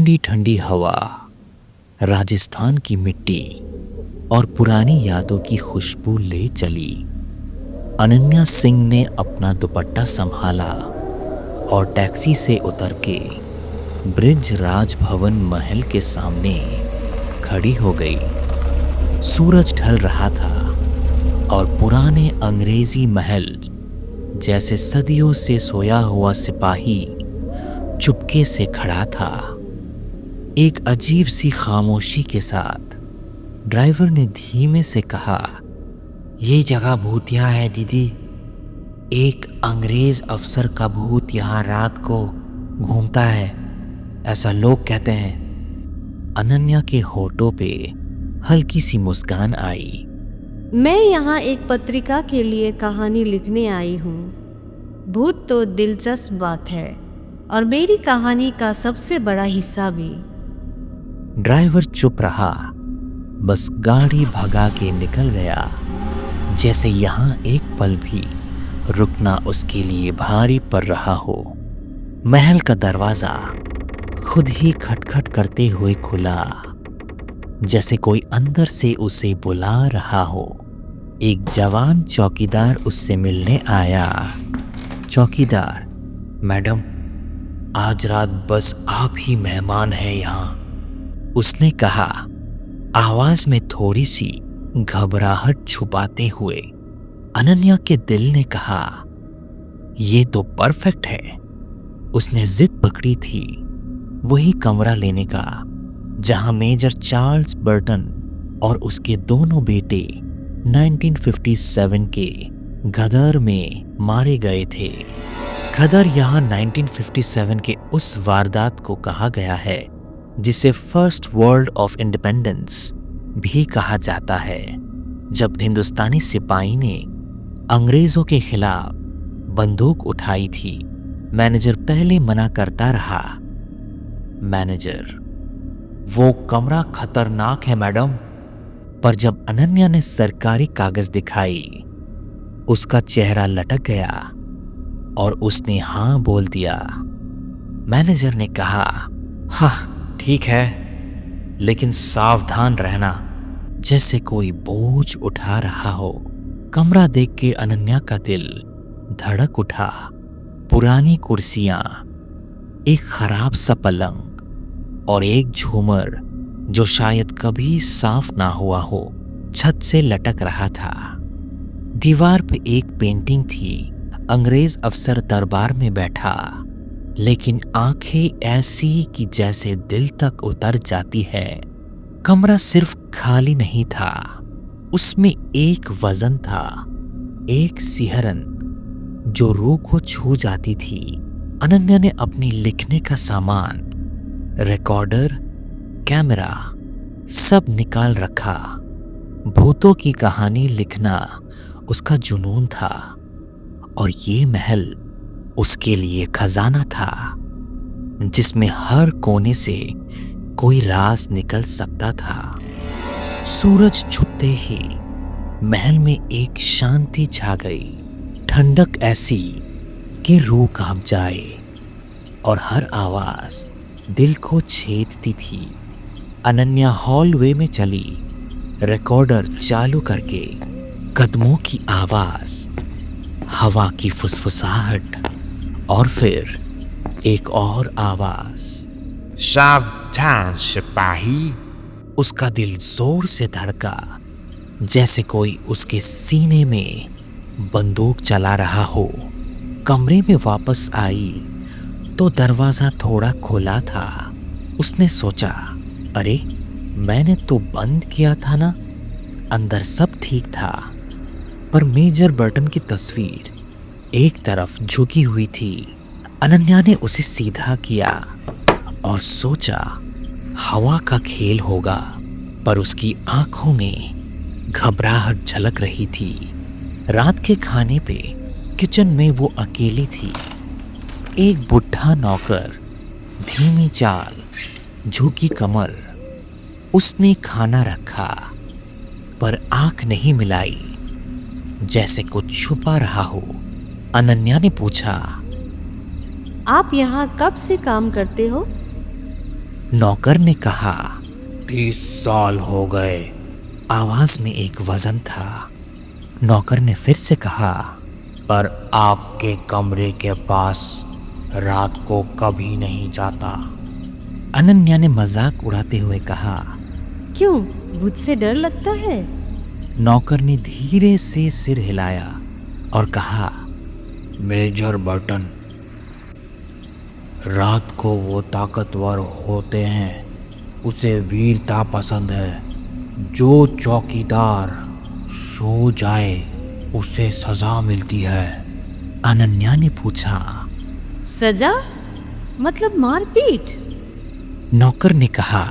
ठंडी ठंडी हवा, राजस्थान की मिट्टी और पुरानी यादों की खुशबू ले चली। अनन्या सिंह ने अपना दुपट्टा संभाला और टैक्सी से उतर के ब्रिज राजभवन महल के सामने खड़ी हो गई। सूरज ढल रहा था और पुराने अंग्रेजी महल जैसे सदियों से सोया हुआ सिपाही चुपके से खड़ा था। एक अजीब सी खामोशी के साथ ड्राइवर ने धीमे से कहा, ये जगह भूतिया है दीदी। एक अंग्रेज अफसर का भूत यहाँ रात को घूमता है, ऐसा लोग कहते हैं। अनन्या के होठों पे हल्की सी मुस्कान आई। मैं यहाँ एक पत्रिका के लिए कहानी लिखने आई हूँ। भूत तो दिलचस्प बात है और मेरी कहानी का सबसे बड़ा हिस्सा भी। ड्राइवर चुप रहा, बस गाड़ी भगा के निकल गया, जैसे यहाँ एक पल भी रुकना उसके लिए भारी पड़ रहा हो। महल का दरवाजा खुद ही खटखट करते हुए खुला, जैसे कोई अंदर से उसे बुला रहा हो। एक जवान चौकीदार उससे मिलने आया। चौकीदार, मैडम, आज रात बस आप ही मेहमान हैं यहाँ, उसने कहा, आवाज में थोड़ी सी घबराहट छुपाते हुए। अनन्या के दिल ने कहा, ये तो परफेक्ट है। उसने जिद पकड़ी थी वही कमरा लेने का जहां मेजर चार्ल्स बर्टन और उसके दोनों बेटे 1957 के गदर में मारे गए थे। गदर यहाँ 1957 के उस वारदात को कहा गया है जिसे फर्स्ट वर्ल्ड ऑफ इंडिपेंडेंस भी कहा जाता है, जब हिंदुस्तानी सिपाही ने अंग्रेजों के खिलाफ बंदूक उठाई थी। मैनेजर पहले मना करता रहा। मैनेजर, वो कमरा खतरनाक है मैडम। पर जब अनन्या ने सरकारी कागज दिखाई, उसका चेहरा लटक गया और उसने हाँ बोल दिया। मैनेजर ने कहा, हाँ ठीक है, लेकिन सावधान रहना, जैसे कोई बोझ उठा रहा हो। कमरा देख के अनन्या का दिल धड़क उठा। पुरानी कुर्सियां, एक खराब सा पलंग और एक झूमर जो शायद कभी साफ ना हुआ हो, छत से लटक रहा था। दीवार पे एक पेंटिंग थी, अंग्रेज अफसर दरबार में बैठा, लेकिन आंखें ऐसी कि जैसे दिल तक उतर जाती है। कमरा सिर्फ खाली नहीं था, उसमें एक वजन था, एक सिहरन जो रूह को छू जाती थी। अनन्या ने अपनी लिखने का सामान, रिकॉर्डर, कैमरा सब निकाल रखा। भूतों की कहानी लिखना उसका जुनून था और ये महल उसके लिए खजाना था, जिसमें हर कोने से कोई राज निकल सकता था। सूरज छुपते ही महल में एक शांति छा गई, ठंडक ऐसी कि रूह कांप जाए और हर आवाज दिल को छेदती थी। अनन्या हॉलवे में चली, रिकॉर्डर चालू करके। कदमों की आवाज, हवा की फुसफुसाहट और फिर एक और आवाज, सावधान सिपाही। उसका दिल जोर से धड़का, जैसे कोई उसके सीने में बंदूक चला रहा हो। कमरे में वापस आई तो दरवाजा थोड़ा खुला था। उसने सोचा, अरे मैंने तो बंद किया था ना। अंदर सब ठीक था, पर मेजर बर्टन की तस्वीर एक तरफ झुकी हुई थी। अनन्या ने उसे सीधा किया और सोचा हवा का खेल होगा, पर उसकी आंखों में घबराहट झलक रही थी। रात के खाने पे किचन में वो अकेली थी। एक बुढ़ा नौकर, धीमी चाल, झुकी कमर। उसने खाना रखा पर आंख नहीं मिलाई, जैसे कुछ छुपा रहा हो। अनन्या ने पूछा, आप यहाँ कब से काम करते हो? नौकर ने कहा, 30 साल हो गए। आवाज में एक वजन था। नौकर ने फिर से कहा, पर आपके कमरे के पास रात को कभी नहीं जाता। अनन्या ने मजाक उड़ाते हुए कहा, क्यों, भूत से डर लगता है? नौकर ने धीरे से सिर हिलाया और कहा, मेजर बर्टन, रात को वो ताकतवर होते हैं, उसे वीरता पसंद है। जो चौकीदार सो जाए उसे सजा मिलती है। अनन्या ने पूछा, सजा मतलब मारपीट? नौकर ने कहा,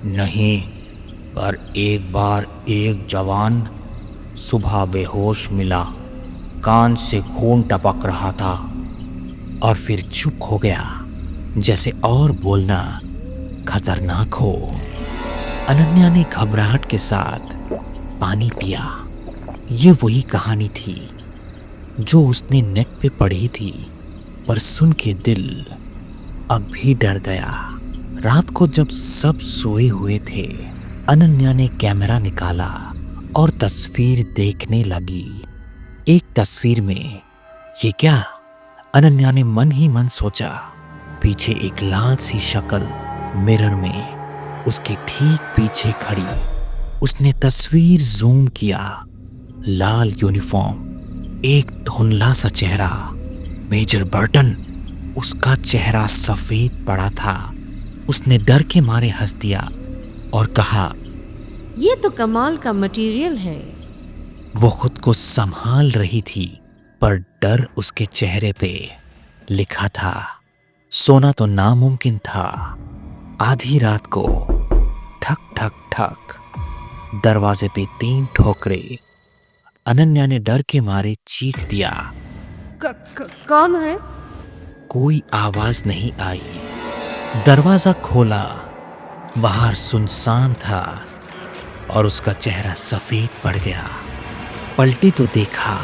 नहीं, पर एक बार एक जवान सुबह बेहोश मिला, कान से खून टपक रहा था और फिर चुप हो गया, जैसे और बोलना खतरनाक हो। अनन्या ने घबराहट के साथ पानी पिया। ये वही कहानी थी जो उसने नेट पे पढ़ी थी, पर सुन के दिल अब भी डर गया। रात को जब सब सोए हुए थे, अनन्या ने कैमरा निकाला और तस्वीर देखने लगी। एक तस्वीर में ये क्या? अनन्या ने मन ही मन सोचा। पीछे एक लाल सी शक्ल मिरर में उसके ठीक पीछे खड़ी। उसने तस्वीर जूम किया। लाल यूनिफॉर्म, एक धुंधला सा चेहरा, मेजर बर्टन। उसका चेहरा सफेद पड़ा था। उसने डर के मारे हंस दिया और कहा, ये तो कमाल का मटेरियल है। वो खुद को संभाल रही थी, पर डर उसके चेहरे पे लिखा था। सोना तो नामुमकिन था। आधी रात को ठक ठक ठक दरवाजे पे 3 ठोकरे। अनन्या ने डर के मारे चीख दिया। कौन है? कोई आवाज नहीं आई। दरवाजा खोला। बाहर सुनसान था और उसका चेहरा सफेद पड़ गया। पलटी तो देखा,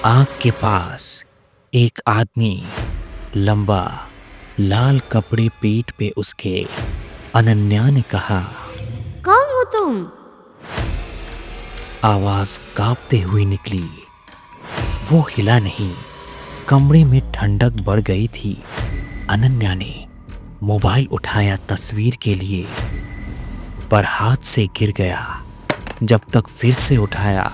आंख के पास एक आदमी, लंबा लाल कपड़े पीठ पे उसके। अनन्या ने कहा, कौन हो तुम? आवाज कांपते हुए निकली। वो हिला नहीं। कमरे में ठंडक बढ़ गई थी। अनन्या ने मोबाइल उठाया तस्वीर के लिए, पर हाथ से गिर गया। जब तक फिर से उठाया,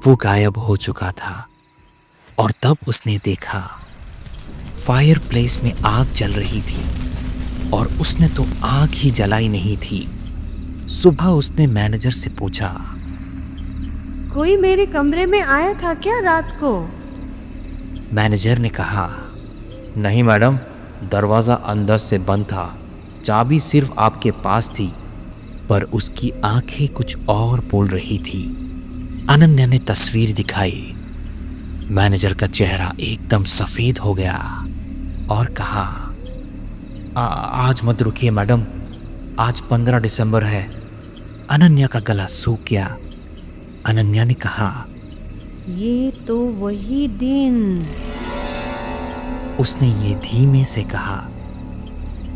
वो गायब हो चुका था। और तब उसने देखा फायर प्लेस में आग जल रही थी, और उसने तो आग ही जलाई नहीं थी। सुबह उसने मैनेजर से पूछा, कोई मेरे कमरे में आया था क्या रात को? मैनेजर ने कहा, नहीं मैडम, दरवाज़ा अंदर से बंद था, चाबी सिर्फ आपके पास थी। पर उसकी आंखें कुछ और बोल रही थी। अनन्या ने तस्वीर दिखाई। मैनेजर का चेहरा एकदम सफ़ेद हो गया और कहा, आज मत रुकिए मैडम, आज 15 दिसंबर है। अनन्या का गला सूख गया। अनन्या ने कहा, ये तो वही दिन। उसने ये धीमे से कहा।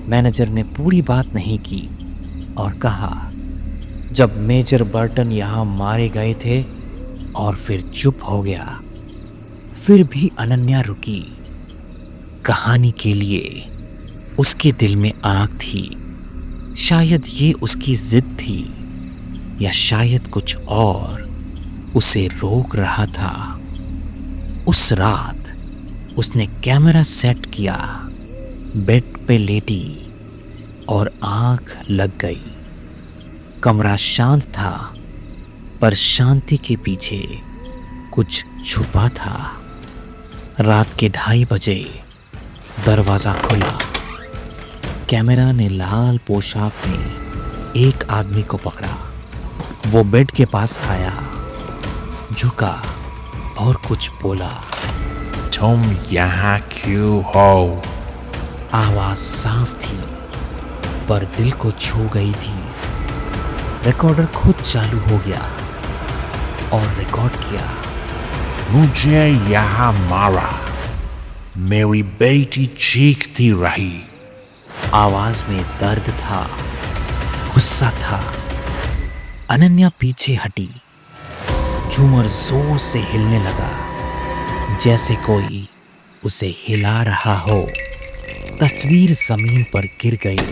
मैनेजर ने पूरी बात नहीं की और कहा, जब मेजर बर्टन यहाँ मारे गए थे, और फिर चुप हो गया। फिर भी अनन्या रुकी। कहानी के लिए उसके दिल में आग थी। शायद ये उसकी जिद थी, या शायद कुछ और उसे रोक रहा था। उस रात उसने कैमरा सेट किया, बेड पे लेटी और आंख लग गई। कमरा शांत था, पर शांति के पीछे कुछ छुपा था। रात के 2:30 बजे दरवाज़ा खुला। कैमरा ने लाल पोशाक में एक आदमी को पकड़ा। वो बेड के पास आया, झुका और कुछ बोला। तुम यहाँ क्यों हो? आवाज साफ थी, पर दिल को छू गई थी। रिकॉर्डर खुद चालू हो गया और रिकॉर्ड किया। मुझे यहाँ मारा, मेरी बेटी चीखती रही, आवाज में दर्द था, गुस्सा था। अनन्या पीछे हटी। झूमर जोर से हिलने लगा, जैसे कोई उसे हिला रहा हो। तस्वीर जमीन पर गिर गई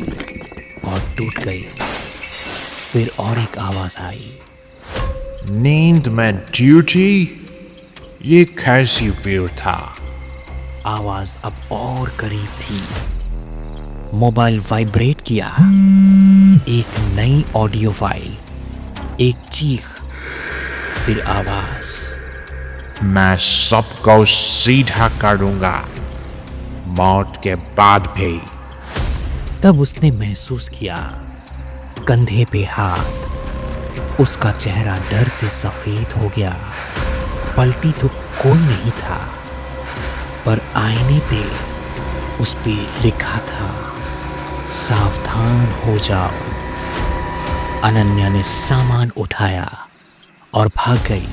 और टूट गई। फिर और एक आवाज आई। नींद में ड्यूटी? ये कैसी फील था? आवाज अब और करीब थी। मोबाइल वाइब्रेट किया। एक नई ऑडियो फाइल, एक चीख, फिर आवाज। मैं सबको सीधा करूंगा, मौत के बाद भी। तब उसने महसूस किया, कंधे पे हाथ। उसका चेहरा डर से सफेद हो गया। पलटी तो कोई नहीं था, पर आईने पे उस पे लिखा था, सावधान हो जाओ। अनन्या ने सामान उठाया और भाग गई।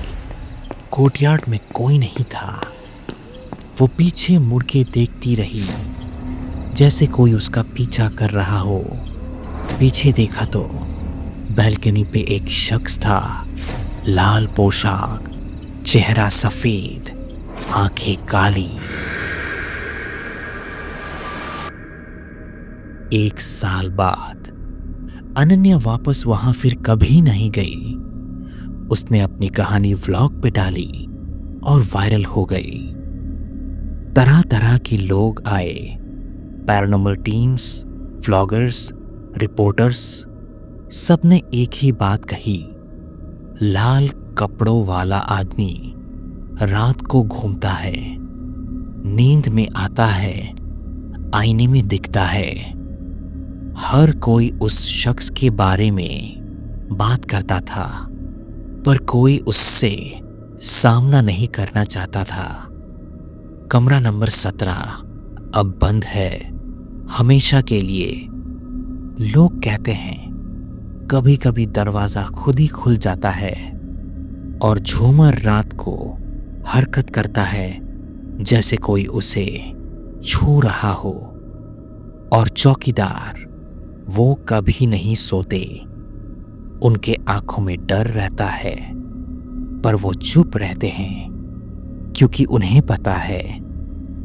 कोर्टयार्ड में कोई नहीं था। वो पीछे मुड़ के देखती रही, जैसे कोई उसका पीछा कर रहा हो। पीछे देखा तो बैल्कनी पे एक शख्स था, लाल पोशाक, चेहरा सफेद, आंखें काली। 1 साल बाद अनन्या वापस वहां फिर कभी नहीं गई। उसने अपनी कहानी व्लॉग पे डाली और वायरल हो गई। तरह तरह के लोग आए, पैरानॉर्मल टीम्स, व्लॉगर्स, रिपोर्टर्स। सबने एक ही बात कही, लाल कपड़ों वाला आदमी रात को घूमता है, नींद में आता है, आईने में दिखता है। हर कोई उस शख्स के बारे में बात करता था, पर कोई उससे सामना नहीं करना चाहता था। कमरा नंबर 17 अब बंद है, हमेशा के लिए। लोग कहते हैं कभी कभी दरवाजा खुद ही खुल जाता है और झूमर रात को हरकत करता है, जैसे कोई उसे छू रहा हो। और चौकीदार, वो कभी नहीं सोते। उनके आंखों में डर रहता है, पर वो चुप रहते हैं, क्योंकि उन्हें पता है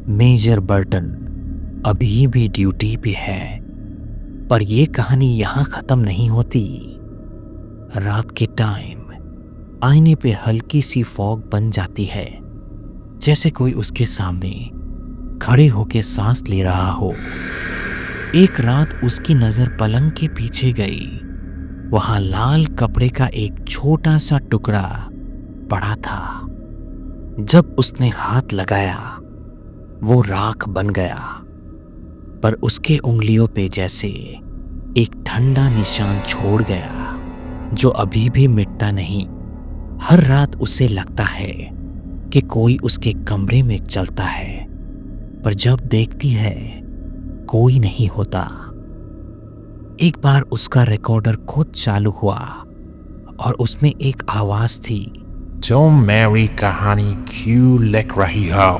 मेजर बर्टन अभी भी ड्यूटी पे है। पर ये कहानी यहां खत्म नहीं होती। रात के टाइम आईने पे हल्की सी फॉग बन जाती है, जैसे कोई उसके सामने खड़े होके सांस ले रहा हो। एक रात उसकी नजर पलंग के पीछे गई। वहां लाल कपड़े का एक छोटा सा टुकड़ा पड़ा था। जब उसने हाथ लगाया, वो राख बन गया, पर उसके उंगलियों पे जैसे एक ठंडा निशान छोड़ गया, जो अभी भी मिटता नहीं। हर रात उसे लगता है कि कोई उसके कमरे में चलता है, पर जब देखती है कोई नहीं होता। एक बार उसका रिकॉर्डर खुद चालू हुआ और उसमें एक आवाज थी, तुम मेरी कहानी क्यों लिख रही हो?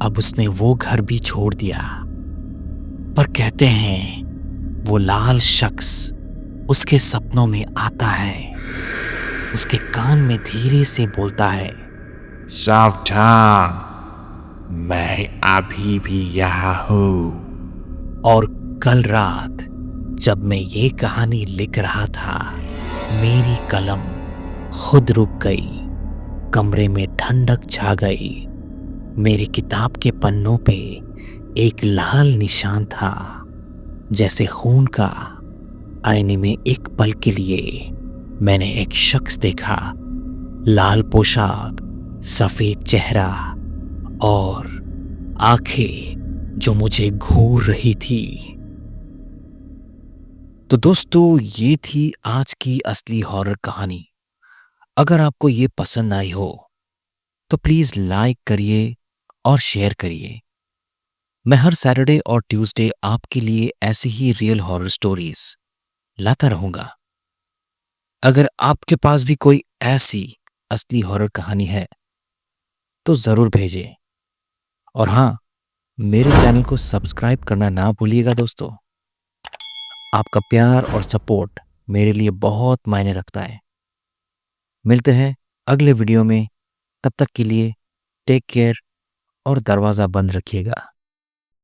अब उसने वो घर भी छोड़ दिया, पर कहते हैं वो लाल शख्स उसके सपनों में आता है, उसके कान में धीरे से बोलता है, सावधान, मैं अभी भी यहाँ हूँ। और कल रात जब मैं ये कहानी लिख रहा था, मेरी कलम खुद रुक गई। कमरे में ठंडक छा गई। मेरी किताब के पन्नों पे एक लाल निशान था, जैसे खून का। आईने में एक पल के लिए मैंने एक शख्स देखा, लाल पोशाक, सफेद चेहरा और आंखें जो मुझे घूर रही थी। तो दोस्तों, ये थी आज की असली हॉरर कहानी। अगर आपको ये पसंद आई हो तो प्लीज लाइक करिए और शेयर करिए। मैं हर सैटरडे और ट्यूसडे आपके लिए ऐसी ही रियल हॉरर स्टोरीज लाता रहूंगा। अगर आपके पास भी कोई ऐसी असली हॉरर कहानी है तो जरूर भेजें। और हाँ, मेरे चैनल को सब्सक्राइब करना ना भूलिएगा दोस्तों। आपका प्यार और सपोर्ट मेरे लिए बहुत मायने रखता है। मिलते हैं अगले वीडियो में, तब तक के लिए टेक केयर और दरवाज़ा बंद रखिएगा।